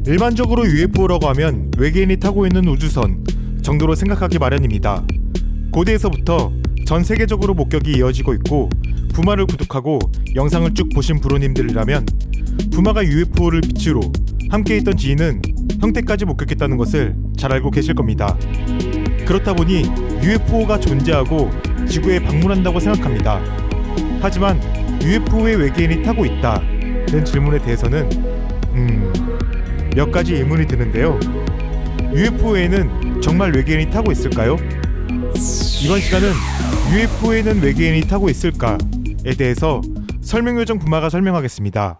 일반적으로 UFO라고 하면 외계인이 타고 있는 우주선 정도로 생각하기 마련입니다. 고대에서부터 전 세계적으로 목격이 이어지고 있고, 부마를 구독하고 영상을 쭉 보신 브로님들이라면 부마가 UFO를 빛으로 함께 있던 지인은 형태까지 목격했다는 것을 잘 알고 계실 겁니다. 그렇다 보니 UFO가 존재하고 지구에 방문한다고 생각합니다. 하지만 UFO에 외계인이 타고 있다는 질문에 대해서는 몇 가지 의문이 드는데요. UFO에는 정말 외계인이 타고 있을까요? 이번 시간은 UFO에는 외계인이 타고 있을까에 대해서 설명요정 부마가 설명하겠습니다.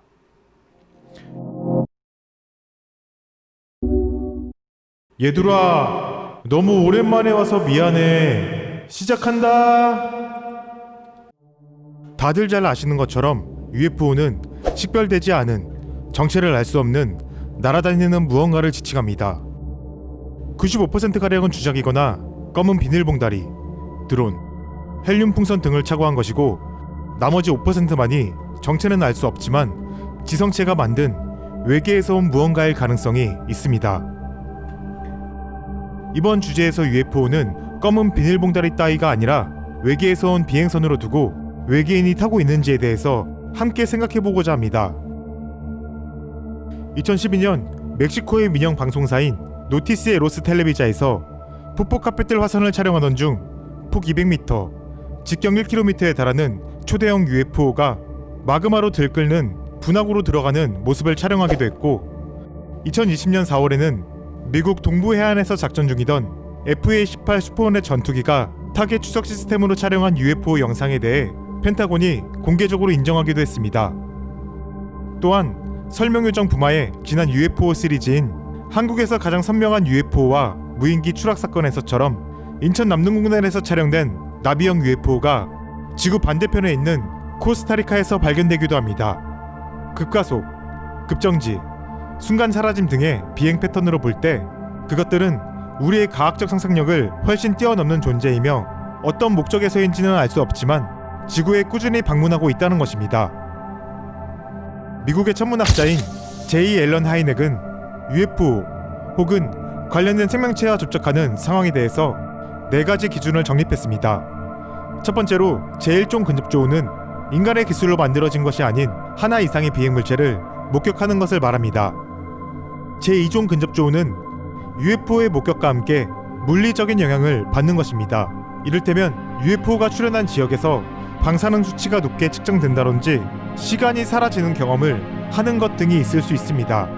얘들아, 너무 오랜만에 와서 미안해. 시작한다. 다들 잘 아시는 것처럼 UFO는 식별되지 않은, 정체를 알 수 없는 날아다니는 무언가를 지칭합니다. 95%가량은 주작이거나 검은 비닐봉다리, 드론, 헬륨 풍선 등을 착오한 것이고, 나머지 5%만이 정체는 알 수 없지만 지성체가 만든 외계에서 온 무언가일 가능성이 있습니다. 이번 주제에서 UFO는 검은 비닐봉다리 따위가 아니라 외계에서 온 비행선으로 두고 외계인이 타고 있는지에 대해서 함께 생각해보고자 합니다. 2012년 멕시코의 민영 방송사인 노티스 에로스 텔레비자에서 포포카페틀 화산을 촬영하던 중 폭 200m, 직경 1km에 달하는 초대형 UFO가 마그마로 들끓는 분화구로 들어가는 모습을 촬영하기도 했고, 2020년 4월에는 미국 동부 해안에서 작전 중이던 FA-18 슈퍼호넷 전투기가 타겟 추적 시스템으로 촬영한 UFO 영상에 대해 펜타곤이 공개적으로 인정하기도 했습니다. 또한 설명요정 부마의 지난 UFO 시리즈인 한국에서 가장 선명한 UFO와 무인기 추락 사건에서처럼 인천 남능공단에서 촬영된 나비형 UFO가 지구 반대편에 있는 코스타리카에서 발견되기도 합니다. 급가속, 급정지, 순간 사라짐 등의 비행 패턴으로 볼 때 그것들은 우리의 과학적 상상력을 훨씬 뛰어넘는 존재이며 어떤 목적에서인지는 알 수 없지만 지구에 꾸준히 방문하고 있다는 것입니다. 미국의 천문학자인 제이 앨런 하이넥은 UFO 혹은 관련된 생명체와 접촉하는 상황에 대해서 4가지 기준을 정립했습니다. 첫 번째로 제1종 근접조우는 인간의 기술로 만들어진 것이 아닌 하나 이상의 비행물체를 목격하는 것을 말합니다. 제2종 근접조우는 UFO의 목격과 함께 물리적인 영향을 받는 것입니다. 이를테면 UFO가 출현한 지역에서 방사능 수치가 높게 측정된다든지 시간이 사라지는 경험을 하는 것 등이 있을 수 있습니다.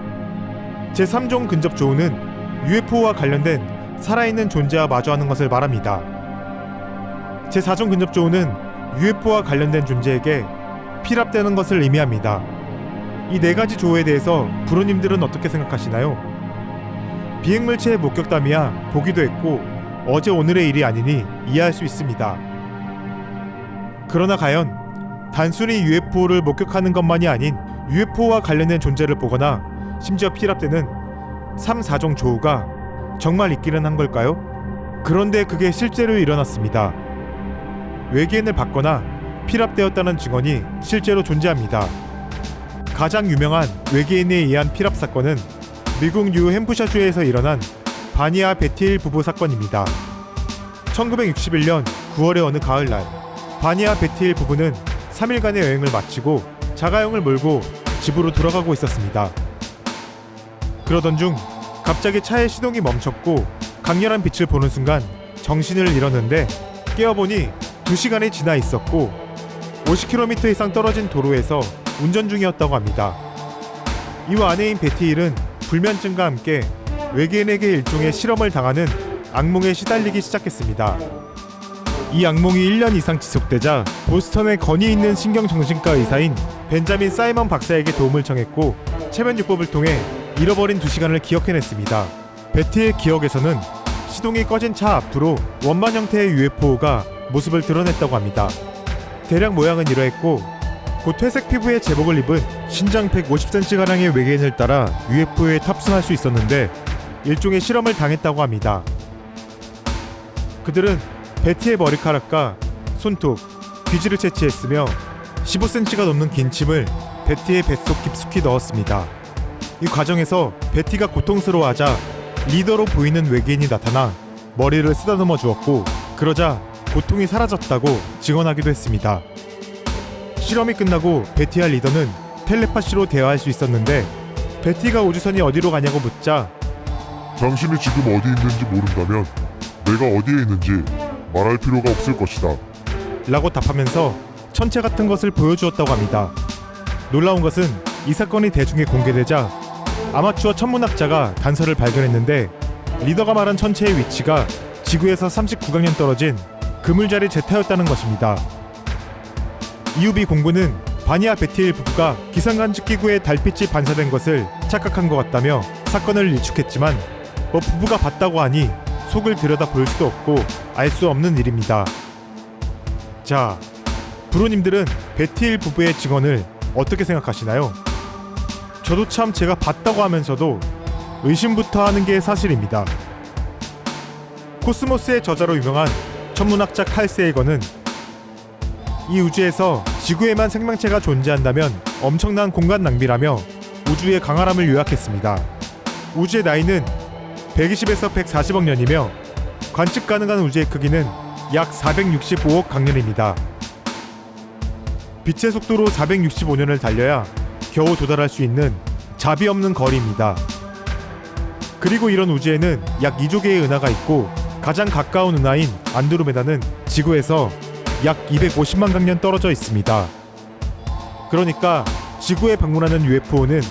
제3종 근접조우는 UFO와 관련된 살아있는 존재와 마주하는 것을 말합니다. 제4종 근접조우는 UFO와 관련된 존재에게 필압되는 것을 의미합니다. 이 4가지 조우에 대해서 브로님들은 어떻게 생각하시나요? 비행물체의 목격담이야 보기도 했고 어제 오늘의 일이 아니니 이해할 수 있습니다. 그러나 과연 단순히 UFO를 목격하는 것만이 아닌 UFO와 관련된 존재를 보거나 심지어 필압되는 3, 4종 조우가 정말 있기는 한 걸까요? 그런데 그게 실제로 일어났습니다. 외계인을 봤거나 필압되었다는 증언이 실제로 존재합니다. 가장 유명한 외계인에 의한 필압 사건은 미국 뉴 햄프셔주에서 일어난 바니아 베티일 부부 사건입니다. 1961년 9월의 어느 가을날, 바니아 베티일 부부는 3일간의 여행을 마치고 자가용을 몰고 집으로 돌아가고 있었습니다. 그러던 중 갑자기 차의 시동이 멈췄고 강렬한 빛을 보는 순간 정신을 잃었는데 깨어보니 2시간이 지나 있었고 50km 이상 떨어진 도로에서 운전 중이었다고 합니다. 이후 아내인 베티일은 불면증과 함께 외계인에게 일종의 실험을 당하는 악몽에 시달리기 시작했습니다. 이 악몽이 1년 이상 지속되자 보스턴의 권위 있는 신경정신과 의사인 벤자민 사이먼 박사에게 도움을 청했고 체면요법을 통해 잃어버린 2시간을 기억해냈습니다. 베티의 기억에서는 시동이 꺼진 차 앞으로 원반 형태의 UFO가 모습을 드러냈다고 합니다. 대략 모양은 이러했고 곧 회색 피부에 제복을 입은 신장 150cm가량의 외계인을 따라 UFO에 탑승할 수 있었는데 일종의 실험을 당했다고 합니다. 그들은 베티의 머리카락과 손톱, 귀지를 채취했으며 15cm가 넘는 긴 침을 베티의 뱃속 깊숙이 넣었습니다. 이 과정에서 베티가 고통스러워하자 리더로 보이는 외계인이 나타나 머리를 쓰다듬어 주었고, 그러자 고통이 사라졌다고 증언하기도 했습니다. 실험이 끝나고 베티와 리더는 텔레파시로 대화할 수 있었는데, 베티가 우주선이 어디로 가냐고 묻자 당신이 지금 어디 있는지 모른다면 내가 어디에 있는지 말할 필요가 없을 것이다. 라고 답하면서 천체 같은 것을 보여주었다고 합니다. 놀라운 것은 이 사건이 대중에 공개되자 아마추어 천문학자가 단서를 발견했는데, 리더가 말한 천체의 위치가 지구에서 39광년 떨어진 그물자리 제타였다는 것입니다. EUB 공군은 바니와 베티엘 부부가 기상관측 기구에 달빛이 반사된 것을 착각한 것 같다며 사건을 일축했지만, 부부가 봤다고 하니 속을 들여다볼 수도 없고 알 수 없는 일입니다. 자, 브로님들은 베티엘 부부의 증언을 어떻게 생각하시나요? 저도 참 제가 봤다고 하면서도 의심부터 하는 게 사실입니다. 코스모스의 저자로 유명한 천문학자 칼 세이건은 이 우주에서 지구에만 생명체가 존재한다면 엄청난 공간 낭비라며 우주의 강활함을 요약했습니다. 우주의 나이는 120에서 140억 년이며 관측 가능한 우주의 크기는 약 465억 강년입니다. 빛의 속도로 465년을 달려야 겨우 도달할 수 있는 자비 없는 거리입니다. 그리고 이런 우주에는 약 2조 개의 은하가 있고, 가장 가까운 은하인 안드로메다는 지구에서 약 250만 광년 떨어져 있습니다. 그러니까 지구에 방문하는 UFO는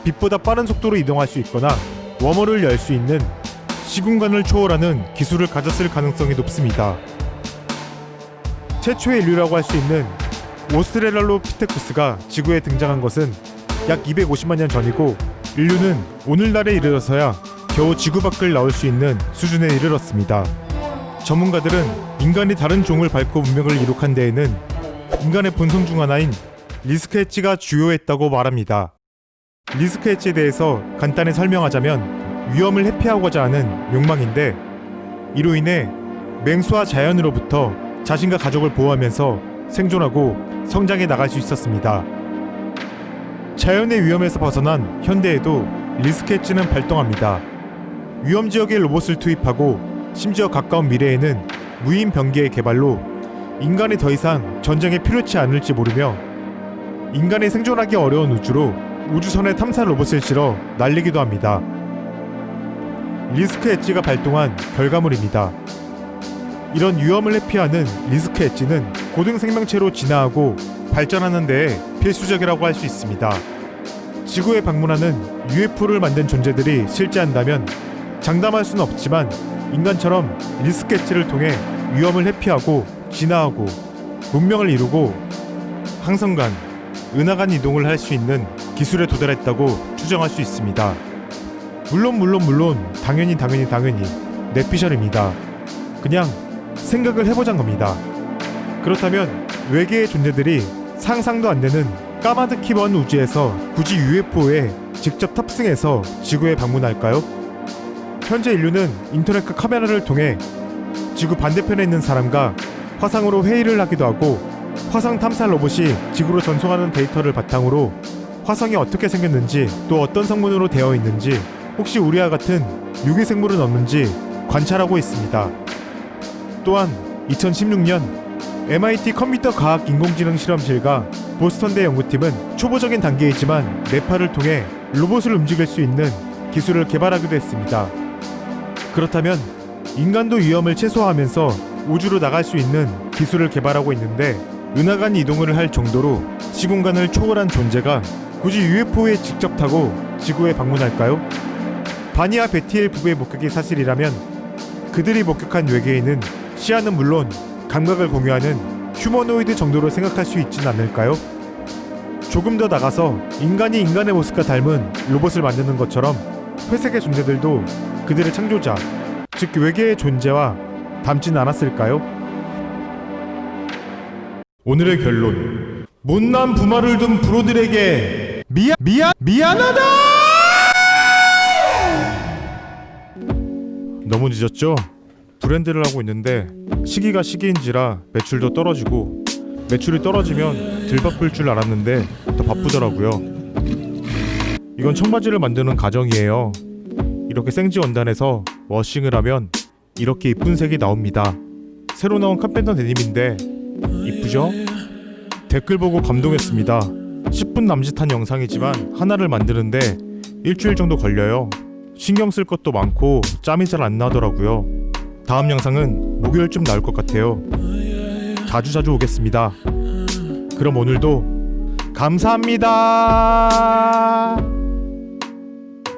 빛보다 빠른 속도로 이동할 수 있거나 웜홀을 열 수 있는 시공간을 초월하는 기술을 가졌을 가능성이 높습니다. 최초의 인류라고 할 수 있는 오스트랄로피테쿠스가 지구에 등장한 것은 약 250만 년 전이고, 인류는 오늘날에 이르러서야 겨우 지구 밖을 나올 수 있는 수준에 이르렀습니다. 전문가들은 인간이 다른 종을 밟고 문명을 이룩한 데에는 인간의 본성 중 하나인 리스크 해치가 주요했다고 말합니다. 리스크 해치에 대해서 간단히 설명하자면 위험을 회피하고자 하는 욕망인데, 이로 인해 맹수와 자연으로부터 자신과 가족을 보호하면서 생존하고 성장해 나갈 수 있었습니다. 자연의 위험에서 벗어난 현대에도 리스크 해치는 발동합니다. 위험 지역에 로봇을 투입하고 심지어 가까운 미래에는 무인 병기의 개발로 인간이 더 이상 전쟁에 필요치 않을지 모르며 인간이 생존하기 어려운 우주로 우주선에 탐사 로봇을 실어 날리기도 합니다. 리스크 엣지가 발동한 결과물입니다. 이런 위험을 회피하는 리스크 엣지는 고등 생명체로 진화하고 발전하는 데에 필수적이라고 할 수 있습니다. 지구에 방문하는 UFO를 만든 존재들이 실제한다면 장담할 수는 없지만, 인간처럼 리스크 엣지를 통해 위험을 회피하고 진화하고 문명을 이루고 항성간, 은하간 이동을 할 수 있는 기술에 도달했다고 추정할 수 있습니다. 물론 당연히 넷피셜입니다. 그냥 생각을 해보자는 겁니다. 그렇다면 외계의 존재들이 상상도 안 되는 까마득히 먼 우주에서 굳이 UFO에 직접 탑승해서 지구에 방문할까요? 현재 인류는 인터넷과 카메라를 통해 지구 반대편에 있는 사람과 화상으로 회의를 하기도 하고, 화상 탐사 로봇이 지구로 전송하는 데이터를 바탕으로 화성이 어떻게 생겼는지, 또 어떤 성분으로 되어 있는지, 혹시 우리와 같은 유기생물은 없는지 관찰하고 있습니다. 또한 2016년 MIT 컴퓨터 과학 인공지능 실험실과 보스턴대 연구팀은 초보적인 단계이지만 뇌파를 통해 로봇을 움직일 수 있는 기술을 개발하기도 했습니다. 그렇다면 인간도 위험을 최소화하면서 우주로 나갈 수 있는 기술을 개발하고 있는데, 은하간 이동을 할 정도로 시공간을 초월한 존재가 굳이 UFO에 직접 타고 지구에 방문할까요? 바니와 베티엘 부부의 목격이 사실이라면 그들이 목격한 외계인은 시야는 물론 감각을 공유하는 휴머노이드 정도로 생각할 수 있진 않을까요? 조금 더 나가서 인간이 인간의 모습과 닮은 로봇을 만드는 것처럼 회색의 존재들도 그들의 창조자, 즉 외계의 존재와 닮진 않았을까요? 오늘의 결론: 못난 부마를 둔 브로들에게 미안하다! 너무 늦었죠? 브랜드를 하고 있는데 시기가 시기인지라 매출도 떨어지고, 매출이 떨어지면 덜 바쁠 줄 알았는데 더 바쁘더라고요. 이건 청바지를 만드는 과정이에요. 이렇게 생지 원단에서 워싱을 하면 이렇게 이쁜 색이 나옵니다. 새로 나온 카펜터 데님인데 이쁘죠? 댓글 보고 감동했습니다. 10분 남짓한 영상이지만 하나를 만드는데 일주일 정도 걸려요. 신경 쓸 것도 많고 짬이 잘 안 나더라고요. 다음 영상은 목요일쯤 나올 것 같아요. 자주 오겠습니다. 그럼 오늘도 감사합니다.